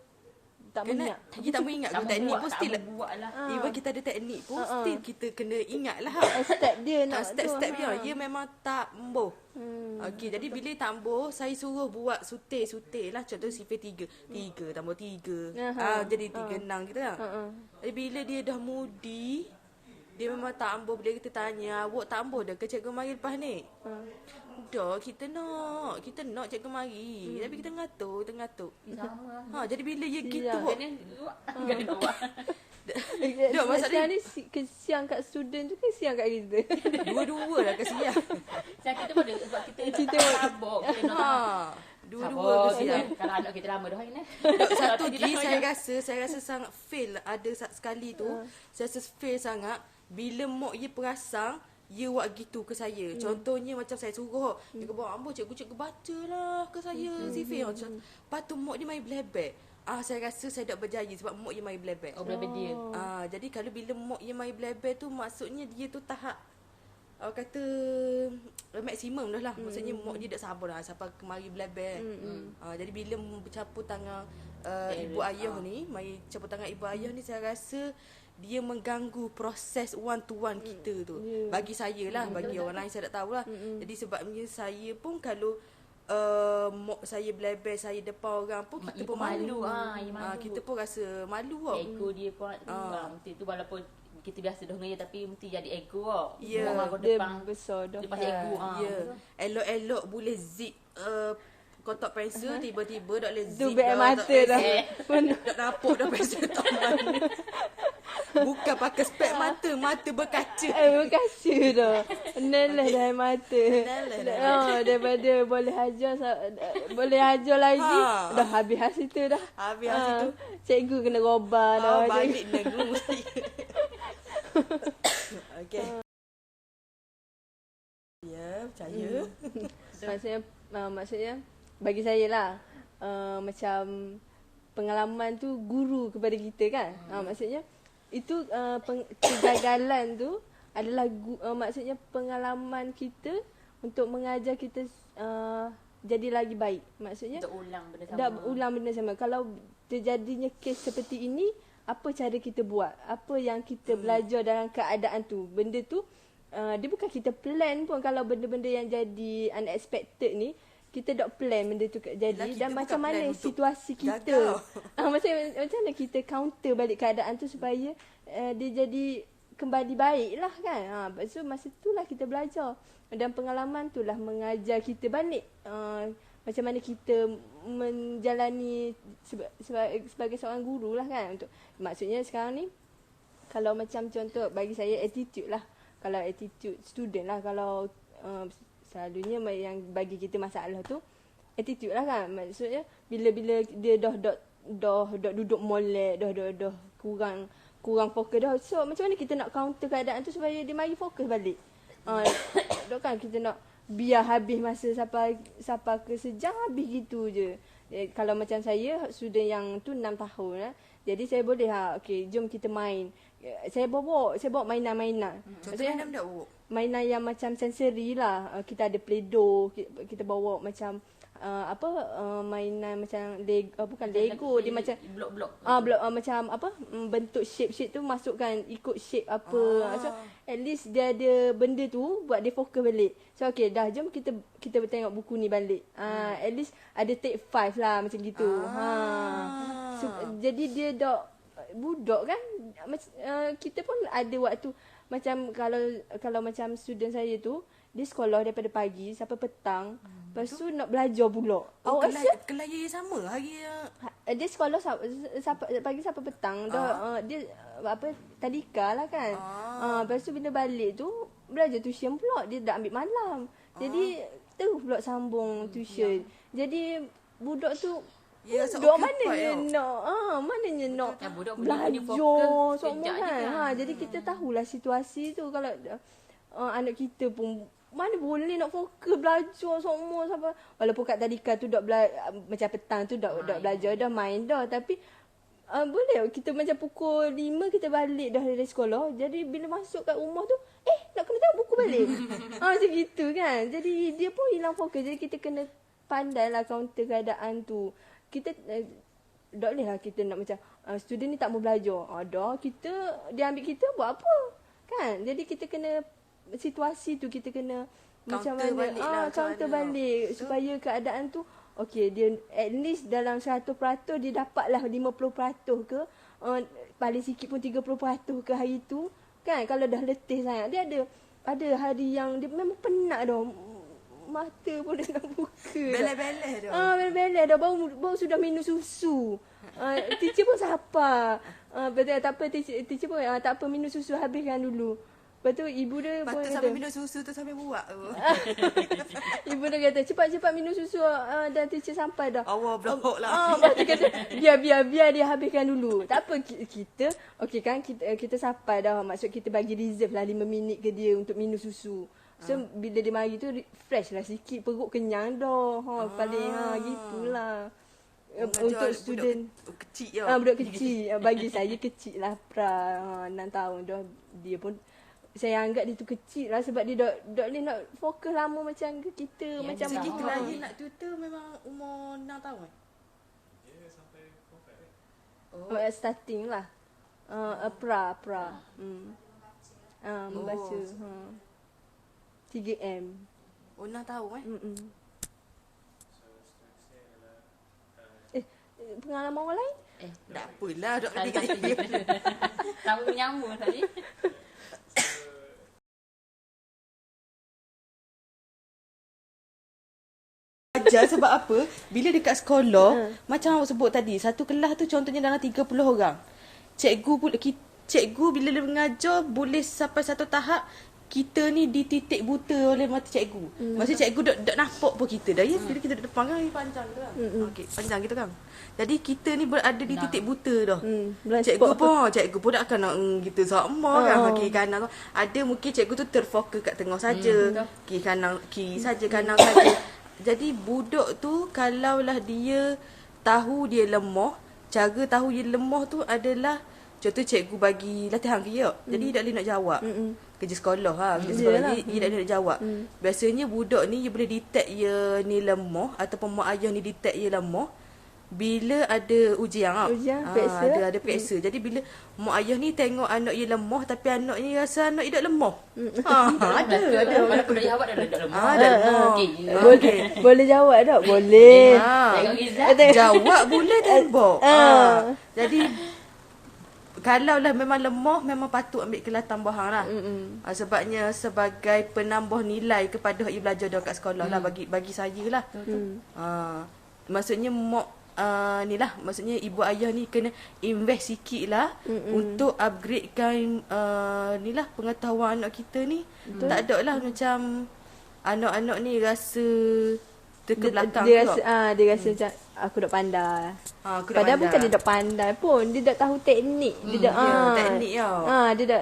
Tak minyak. Kita tak mengingat Tak teknik buat, pun tak still buat lah. even kita ada teknik pun still kita kena ingat lah. Step dia nak Step dia memang tak embuh. Okey, jadi bila tak embuh saya suruh buat sutir lah. Contoh sifir 3 tambah 3 jadi 3 6 gitu lah. Jadi bila dia dah mudi, dia memang tak embuh. Bila kita tanya, awak tak embuh dah ke cikgu mari lepas ni? Dah, kita nak cikgu mari. Tapi kita ngatuk. Sama. Jadi bila dia gitu, Kena buat. Dok, maksud Sekarang ni kesian kat student tu, kesian kat kita. Dua-dua lah kesian. Saya kita pun ada sebab kita sabar. Kita nak Dua-dua sabar. kesian. Kalau anak kita lama dah ni. Dok, satu lagi saya rasa sangat fail. Ada sekali tu, saya rasa fail sangat bila mak ye perasan ye buat gitu ke saya. Contohnya macam saya suruh, dia kata, "Ambo cikgu bacalah ke saya CV." Lepas tu mak dia main blebek. Saya rasa saya tak berjaya sebab mak ye main blebek. Oh, berapa dia? Jadi kalau bila mak ye main blebek tu maksudnya dia tu tahap kata maksimum dah lah. Maksudnya mak dia tak sabar dah sampai kemari blebek. Jadi bila bercampur tangan ibu ayah ni, mai campur tangan ibu ayah ni, saya rasa dia mengganggu proses one to one kita tu. Bagi saya lah, bagi orang lain saya tak tahulah. Jadi sebabnya saya pun kalau mak saya blebek saya depan orang pun kita pun malu. Kita pun rasa malu tau. Ego dia pun mesti tu walaupun kita biasa dah ngaya tapi mesti jadi ego tau. Ya, Orang Dia depan besar dah. lepas ego. Elok-elok boleh zip kotak pensel, tiba-tiba tak boleh zip. Tu beg mata dah. Tak nampak dah pensel tak mana. Bukan pakai spek mata berkaca. Berkaca dah. Nelah dah mata. Nelah Daripada boleh ajar lagi. Dah habis situ dah. Habis situ. Cikgu kena roban dah. Balik negeri mesti. Okey. Ya, percaya. Maksudnya bagi saya lah, macam pengalaman tu guru kepada kita kan. Maksudnya itu kegagalan tu adalah maksudnya pengalaman kita untuk mengajar kita jadi lagi baik. Maksudnya Untuk ulang benda sama. dah ulang benda sama. Kalau terjadinya kes seperti ini, apa cara kita buat? Apa yang kita belajar dalam keadaan tu? Benda tu dia bukan kita plan pun. Kalau benda-benda yang jadi unexpected ni, kita tak plan benda tu jadi. Dan macam mana situasi kita, macam mana kita counter balik keadaan tu supaya dia jadi kembali baik lah kan. So masa tu lah kita belajar. Dan pengalaman tu lah mengajar kita balik macam mana kita menjalani sebagai seorang guru lah kan. Maksudnya sekarang ni, kalau macam contoh bagi saya attitude lah. Kalau attitude student lah, kalau selalunya yang bagi kita masalah tu attitude lah kan. Maksudnya bila dia dah duduk molek, dah kurang fokus dah. So macam mana kita nak counter keadaan tu supaya dia mari fokus balik? Dok kan kita nak biar habis masa sampai ke sejam habis gitu je. Kalau macam saya student yang tu 6 tahun lah. Jadi saya boleh okey jom kita main. Saya bawa mainan-mainan. Contohnya mana dah bawa? Mainan yang macam sensory lah. Kita ada play-doh, kita bawa macam mainan macam bukan Lego, dia macam blok-blok. blok macam bentuk shape tu masukkan ikut shape apa. So at least dia ada benda tu buat dia fokus balik. So okey dah jom kita tengok buku ni balik. At least ada take 5 lah macam gitu. So, jadi dia budak kan. Kita pun ada waktu macam kalau macam student saya tu dia sekolah daripada pagi sampai petang. Lepas tu nak belajar pula. Kelaya sama hari dia sekolah pagi sampai petang. Dia tadika lah kan. Lepas tu bila balik tu belajar tuition pula. Dia dah ambil malam. Jadi terus pula sambung tuition. Jadi budak tu budak mananya nak belajar semua kan. Jadi kita tahulah situasi tu. Kalau anak kita pun mana boleh nak fokus belajar semua sampai walaupun kat tadika tu macam petang tu dak belajar dah main dah, tapi boleh kita macam pukul 5 kita balik dah dari sekolah. Jadi bila masuk kat rumah tu nak kena tengok buku balik. Macam gitu kan. Jadi dia pun hilang fokus. Jadi kita kena pandailah counter keadaan tu. Kita tak boleh lah kita nak macam student ni tak mau belajar. Dia ambil kita buat apa kan. Jadi kita kena situasi tu kita kena counter macam mana balik lah, counter balik supaya keadaan tu okey dia at least dalam 100% dia dapatlah 50% ke paling sikit pun 30% ke hari tu kan. Kalau dah letih sangat dia ada hari yang dia memang penat dah mata pun dah nak buka. Belah-belah dah. Belah-belah dah baru sudah minum susu. Teacher pun sapa. Betul tak apa teacher pun tak apa minum susu habiskan dulu. Lepas tu ibu dia pun Patut kata, sampai minum susu tu sampai buat tu. ibu dia kata cepat-cepat minum susu dan teacher sampai dah. Allah blok lah. Lepas tu kata biar dia habiskan dulu. Tak apa kita okey kan kita sampai dah, maksud kita bagi reserve lah 5 minit ke dia untuk minum susu. So bila dia mari tu fresh lah sikit, perut kenyang dah. Paling gitulah. Untuk student budak kecil ya. budak kecil. Bagi saya kecil lah pra 6 tahun dah. Dia pun saya anggap dia tu kecil lah sebab dia dok nak fokus lama macam kita macam Segi Kelaya nak tutor memang umur 6 tahun. Dia sampai profile. starting lah. Pra. Membaca. 3M. Oh 6 tahun So seterusnya adalah Pengalaman orang lain? Tak apalah dok Tadi kata dia. Tahu menyambung tadi. Ajar sebab apa? Bila dekat sekolah, macam awak sebut tadi, satu kelas tu contohnya dalam 30 orang. Cikgu bila dia mengajar boleh sampai satu tahap kita ni dititik buta oleh mata cikgu. Maksudnya cikgu dok nampak pun kita dah ya. Bila kita duduk depan kan panjang tu kan. Okey, panjang gitu kan. Jadi kita ni berada di titik buta dah. Cikgu pun tak akan nak kita sama kan kiri kanan tu. Ada mungkin cikgu tu terfokus kat tengah saja. Kiri saja kanan saja. Jadi budak tu kalaulah dia tahu dia lemah, cara tahu dia lemah tu adalah contoh cikgu bagi latihan kerja. Jadi dia tak boleh nak jawab. Kerja sekolah kerja sekolah dia tak boleh nak jawab. Biasanya budak ni dia boleh detect dia ni lemah ataupun mak ayah ni detect dia lemah bila ada ujian periksa. ada periksa. Jadi bila mak ayah ni tengok anak dia lemah tapi anak ni rasa anak dia tak lemah. Ada. Walaupun dah jawab dah lemah. Dah lemah. Okey. Boleh jawab tak? Boleh. Tengok Izzat. Jawab boleh tembak. Jadi kalaulah memang lemah memang patut ambil kelas tambahan lah. Sebabnya sebagai penambah nilai kepada hak belajar dekat sekolah lah bagi saya lah. Maksudnya ni lah, maksudnya ibu ayah ni kena invest sikit lah untuk upgradekan ni lah pengetahuan anak kita ni. Tak ada lah macam anak-anak ni rasa terkebelakang dia rasa macam aku dah pandai. Padahal bukan dia dah pandai pun, dia dah tahu teknik. Dia dah teknik dia dah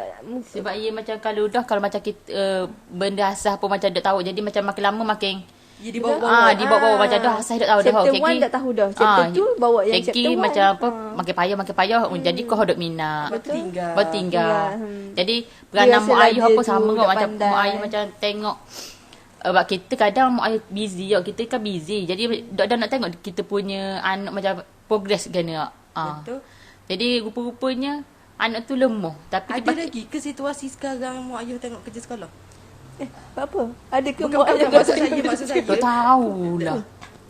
Sebab ia macam kalau macam kita benda asas pun macam dah tahu. Jadi macam makin lama makin di bawah-bawah. Di bawah macam dah asas dah tahu dah. Chapter 1 dah tahu dah. Chapter 2 bawa yang chapter 1. macam apa makin payah. Jadi kau dok minat. Bertinggal. Jadi peranan mak ayah apa sama kau macam mak ayah macam tengok. Sebab kita kadang mak ayah busy kita kan busy. Jadi dah nak tengok kita punya anak macam progress kena. Betul. Jadi rupa-rupanya anak tu lemah. Tapi Ada lagi ke situasi sekarang mak ayah tengok kerja sekolah? apa? Ada ke Bukan maksud saya. tak tahulah.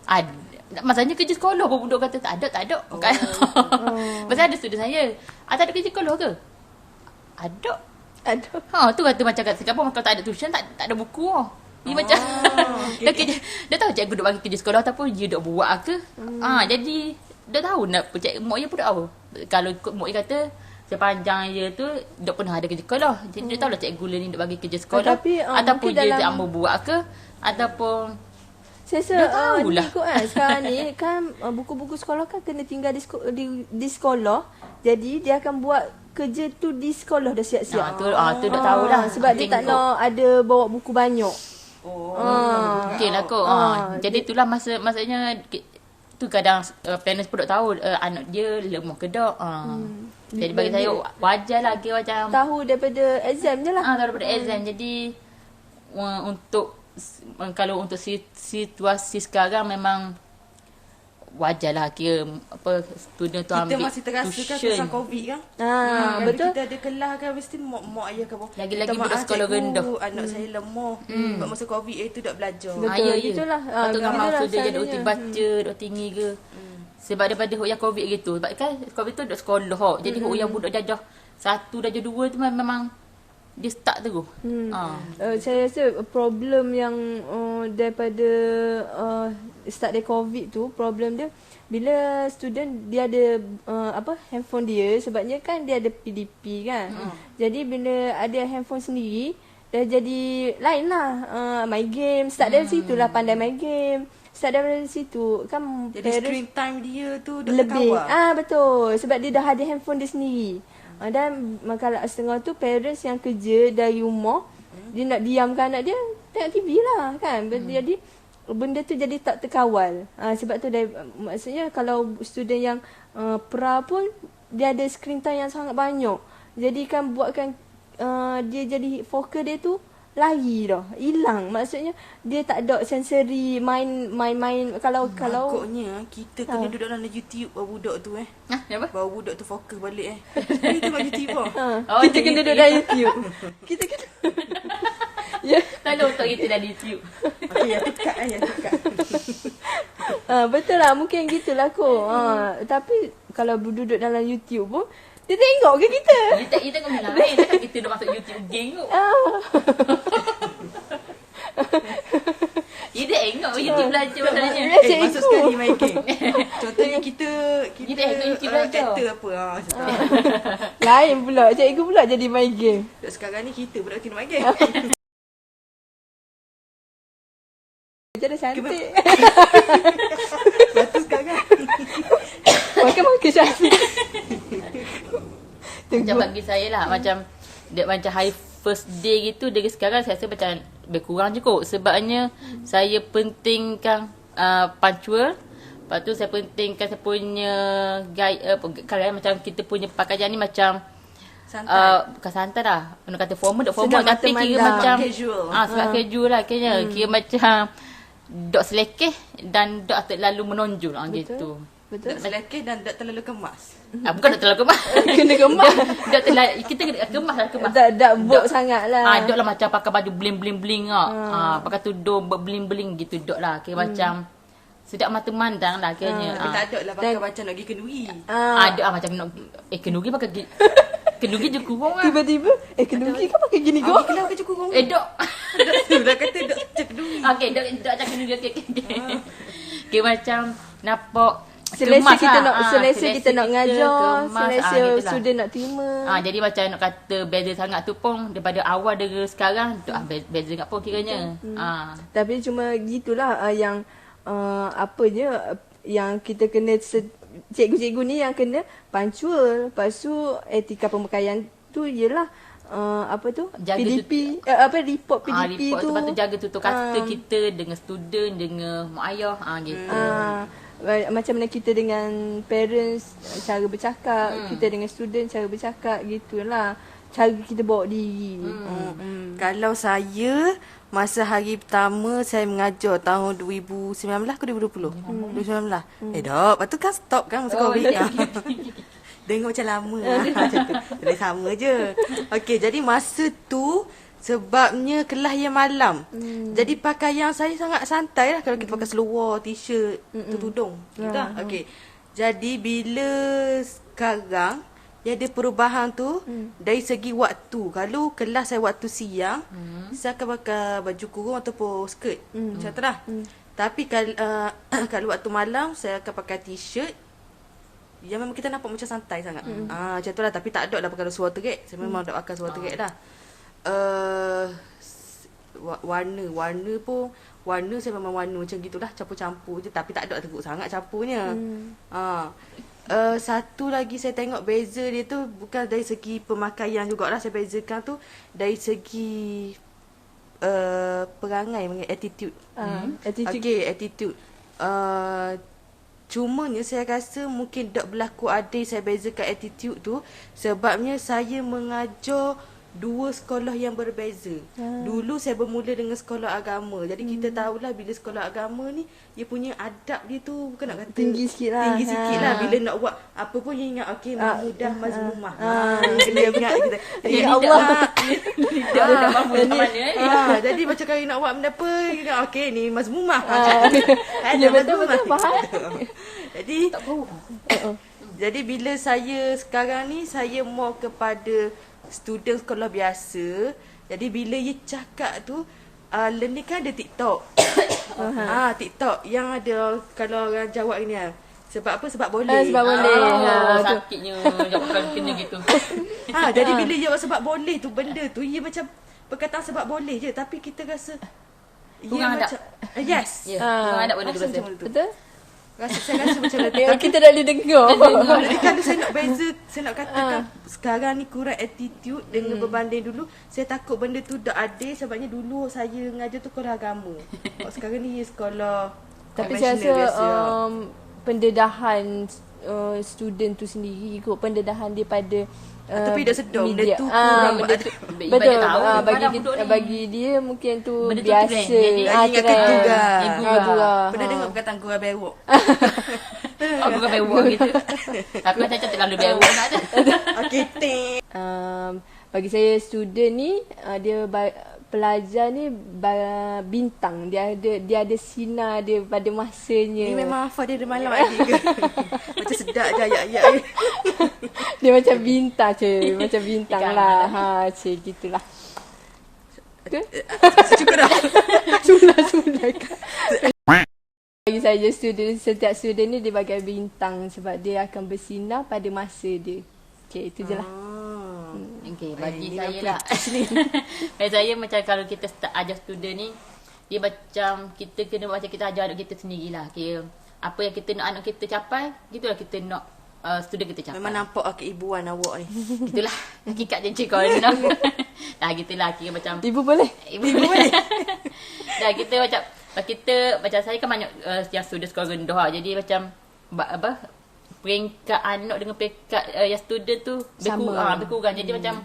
Ada. Masalahnya kerja sekolah pun budak kata tak ada. Bukan. Pasal ada student saya. Tak ada kerja sekolah ke? Ada. Tu kata macam kat Singapura kalau tak ada tuition tak ada buku lah. Dia macam dia tahu cikgu duk bagi kerja sekolah ataupun dia duk buat ke. Jadi dia tahu nak mak dia pun duk tahu. Kalau ikut mak dia kata sepanjang dia tu duk pernah ada kerja sekolah. Jadi dia tahu lah cikgu ni duk bagi kerja sekolah. Ataupun dia tak mau buat ke ataupun saya rasa ni kot kan. Sekarang ni kan buku-buku sekolah kan kena tinggal di sekolah. Jadi dia akan buat kerja tu di sekolah dah siap-siap. Tu dah tahulah. Sebab dia tak nak ada bawa buku banyak. Okey lah kot. Jadi itulah maksudnya tu kadang parents pun tak tahu anak dia lemah ke tak. Jadi bagi saya wajar lah kira macam tahu daripada exam je lah. Tahu daripada exam. Jadi kalau untuk situasi sekarang memang wajar lah kira student tu ambil kita masih terasa kan tuition. pasal COVID kan. Betul. Kita ada kelas kan mesti mak ayah kan. Lagi-lagi budak sekolah rendah. Anak saya lemah. Sebab masa COVID itu tak belajar. Betul, itulah. Lepas tu ramai Itulah student dia duk selalunya. baca, duk tinggi ke. Sebab daripada yang COVID gitu. Sebab kan COVID tu duk sekolah. Jadi yang budak darjah 1, darjah 2 tu memang dia start terus. Saya rasa problem yang daripada start dari COVID tu, problem dia bila student dia ada handphone dia, sebabnya kan dia ada PDP kan. Jadi bila ada handphone sendiri dah jadi lain lah, main game, start dari situ lah, pandai main game. Start dari situ kan, Jadi screen time dia tu dah lebih. terkawal. Betul, sebab dia dah ada handphone dia sendiri. Dan kalau setengah tu parents yang kerja dari rumah, dia nak diamkan anak dia tengok TV lah kan. Jadi benda tu jadi tak terkawal. Sebab tu maksudnya kalau student yang pra pun dia ada screen time yang sangat banyak. Jadi kan buatkan dia jadi fokus dia tu lari dah, hilang. Maksudnya dia tak ada sensory main kalau Makanya kita kena duduk dalam YouTube bawa budak tu Kenapa? bawa budak tu fokus balik Kita tengok YouTube kita kena duduk dalam YouTube. Kita kena ya. Selalu untuk kita dari YouTube. Okay, yang dekat. Betul lah, mungkin gitulah kot. Tapi kalau duduk dalam YouTube pun dia tengok ke kita? Kita tengok benda lain. Takkan kita dah masuk YouTube geng kot. Kita tengok YouTube belajar masalahnya. Masuk sekali main game. Contohnya kita Kita tengok YouTube belajar. actor apa macam tu. Lain pula, cikgu pula jadi main game. Duduk sekarang ni kita budak kena main game. Jadi cantik. Lepas tu sekarang Makan cantik. Macam bagi saya lah, macam hari first day gitu, dari sekarang saya rasa macam lebih kurang je kot. Sebabnya saya pentingkan punctual. Lepas tu saya pentingkan saya punya kalau macam kita punya pakaian ni macam santai. bukan santai dah. Orang kata formal, dok formal Sedang tapi kira mata macam casual. sebab casual lah kira. Kira macam dok selekeh dan dok terlalu menonjol gitu. Betul. Tak selekeh dan tak terlalu kemas. Bukan dok terlalu kemas. Kena kemas. Dok terlalu kita kena kemas lah, kemas. Tak bok sangat lah. Dok lah macam pakai baju bling-bling-bling pakai tudung bling-bling gitu dok lah. Kira macam sedap mata mandang lah kiranya. Tapi tak ada lah pakai macam nak pergi kenduri. Dok lah macam nak kenduri pakai kenduri je kurang lah. Tiba-tiba kenduri kan pakai gini kau. Kenapa pakai cukup Dok. Dok tu dah kata dok macam kenduri. Okey, dok macam kenduri. Okey. Kira macam nampak Selesa kita nak selesa kita nak ngajar, kemas, selesa gitulah. student nak terima. Jadi macam nak kata beza sangat tu pun daripada awal dengan sekarang beza kat pun kiranya. Tapi cuma gitulah yang apa je yang kita kena cikgu-cikgu ni yang kena punctual. Lepas tu etika pemakaian tu ialah apa tu? Jaga PDP report PDP report tu. Lepas tu jaga tutur kata kita dengan student, dengan mak ayah gitu. Macam mana kita dengan parents cara bercakap, kita dengan student cara bercakap, gitulah cara kita bawa diri. Kalau saya masa hari pertama saya mengajar tahun 2019 ke 2020? 2019. Dok, lepas tu kan stop kan masa COVID. Dengar macam lama macam tu. Jadi sama je. Okey, jadi masa tu sebabnya kelas yang malam. Jadi pakaian saya sangat santai lah. Kalau kita pakai seluar, t-shirt, tudung. Gitu lah. Okey. Jadi bila sekarang dia ada perubahan tu dari segi waktu. Kalau kelas saya waktu siang, saya akan pakai baju kurung ataupun skirt. Macam tu lah. Tapi kalau waktu malam saya akan pakai t-shirt. Yang memang kita nampak macam santai sangat. Macam tu lah. Tapi tak ada lah pakai suara terik. Saya memang tak pakai suara terik lah. Warna saya memang warna macam gitulah, campur-campur je, tapi tak ada teruk sangat campurnya. Satu lagi saya tengok beza dia tu bukan dari segi pemakaian jugalah, saya bezakan tu dari segi perangai, attitude. Okey, attitude. Cumanya saya rasa mungkin tak berlaku adil saya bezakan attitude tu sebabnya saya mengajar dua sekolah yang berbeza. Dulu saya bermula dengan sekolah agama. Jadi kita tahulah bila sekolah agama ni dia punya adab dia tu bukan nak kata Tinggi sikit lah. Tinggi sikit lah. Bila nak buat apa pun dia ingat okey mahmudah mazmumah. Kena ingat kita. Ya Allah. Dah mampu mana Jadi macam kalau nak buat benda apa ingat okey ni mazmumah. Ya betul faham. Jadi tak tahu. Jadi bila saya sekarang ni saya more kepada student sekolah biasa. Jadi bila ia cakap tu learning kan ada TikTok. TikTok yang ada kalau orang jawab ni sebab apa? Sebab boleh. Sebab boleh. Tu. Sakitnya jawapan kena gitu. Jadi bila dia jawab sebab boleh tu, benda tu ia macam perkataan sebab boleh je, tapi kita rasa Kurang adab. Yes. Ya, kurang adab benda tu Rasa rasa. macam tu. Betul? Saya rasa macam tu. Yang kita dah boleh dengar. Jadi kalau saya nak beza, saya nak katakan sekarang ni kurang attitude dengan berbanding dulu, saya takut benda tu dah ada sebabnya dulu saya mengajar tu sekolah agama. Sekarang ni sekolah Tapi saya rasa konvensional biasa. pendedahan student tu sendiri ikut pendedahan daripada Tapi dah sedar benda media. tu kurang benda ada. tu, Ibadat betul. tahu, Bagi kadang budak ni. bagi dia mungkin tu Benda tu biasa. trend. Jadi, lagi ingatkan trend. gegar. Gegar. Pernah dengar perkataan gurau bewok? Aku bukan bewok gitu. Tapi macam terlalu bewok nak je. Okey, ting. Bagi saya student ni pelajar ni bintang, dia ada sinar dia pada masanya. Ni memang hafal dia malam adik ke? Macam sedap je ayat-ayat ni. Dia macam bintang je, macam bintang lah. Gitulah. Cukup dah. Sulah. Bagi saya setiap student ni dia bagai bintang sebab dia akan bersinar pada masa dia. Okey, itu je lah. Okey, bagi ni saya lampu lah. Bagi saya macam kalau kita start ajar student ni, dia macam kita kena macam kita ajar anak kita sendirilah. Kira apa yang kita nak anak kita capai, gitulah kita nak student kita capai. Memang nampak keibuan awak ni. Gitulah hakikat je kau ni. Dah gitulah kira macam Ibu boleh? Ibu boleh. Dah kita macam saya kan banyak yang student skor rendah. Jadi macam peringkat anak dengan peringkat yang student tu berkurang. Jadi macam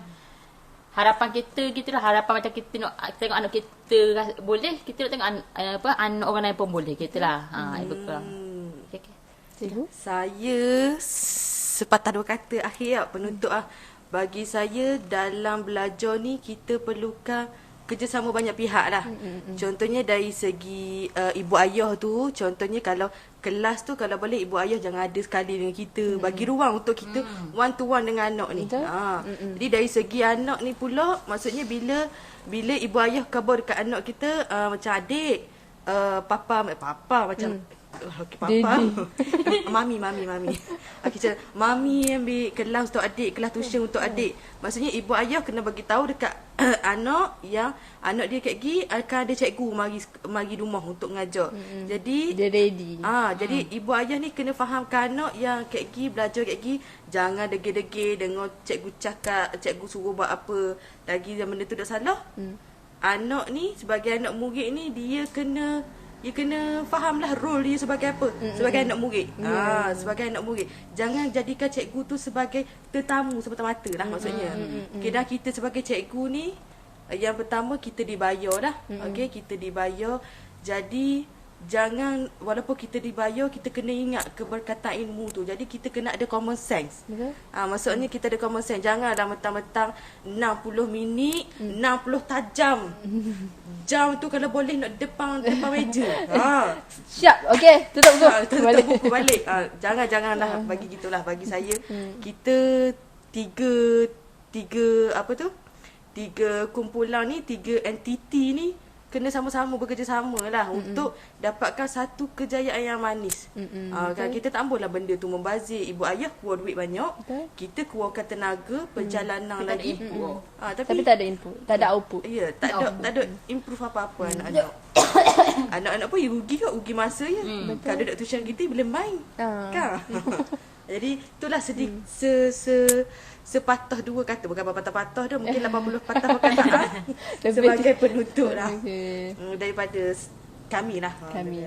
harapan kita gitulah, harapan macam kita nak tengok anak kita boleh, kita nak tengok anak orang lain pun boleh gitulah. Berkurang. Okay. Cikgu? Saya sepatah dua kata akhir penutup bagi saya dalam belajar ni kita perlukan kerjasama banyak pihak lah. Contohnya dari segi ibu ayah tu, contohnya kalau kelas tu kalau boleh ibu ayah jangan ada sekali dengan kita, bagi ruang untuk kita one to one dengan anak ni. Jadi dari segi anak ni pula, maksudnya bila ibu ayah khabar dekat anak kita macam adik, papa macam okey papa. mami. Okey macam mami ambil kelas untuk adik, kelas tuition untuk adik. Maksudnya ibu ayah kena bagi tahu dekat anak yang anak dia kat gi akan ada cikgu mari rumah untuk mengajar. Jadi Dia ready. Jadi ibu ayah ni kena fahamkan anak yang kat gi belajar kat gi jangan degil-degil dengar cikgu cakap, cikgu suruh buat apa. Lagi yang benda tu dah salah. Anak ni sebagai anak murid ni dia kena fahamlah role dia sebagai apa? Sebagai anak murid. Sebagai anak murid. Jangan jadikan cikgu tu sebagai tetamu semata-mata lah maksudnya. Okay, dah kita sebagai cikgu ni, yang pertama kita dibayar dah. Okay, kita dibayar. Jadi jangan, walaupun kita dibayar, kita kena ingat keberkatan ilmu tu. Jadi kita kena ada common sense. Maksudnya kita ada common sense. Janganlah mentang-mentang 60 minit 60 tajam. Jam tu kalau boleh nak depan meja. Siap. Okey, tutup buku. Tutup buku balik. Janganlah bagi gitulah. Bagi saya kita tiga apa tu? Tiga kumpulan ni, tiga entiti ni kena sama-sama bekerjasama lah untuk dapatkan satu kejayaan yang manis. Kan kita tak bolehlah benda tu membazir. Ibu ayah keluar duit banyak, kita keluarkan tenaga, perjalanan lagi. Tapi tak ada input, tak ada output. Ya, tak ada improve apa-apa anak-anak. Anak-anak pun rugi kot, rugi masa je. Kalau duduk tuition kita boleh main. Kan? Jadi itulah sepatah dua kata, bukan patah-patah dah, mungkin 80 patah perkataan sebagai penutup lah. Daripada kami lah. Kami.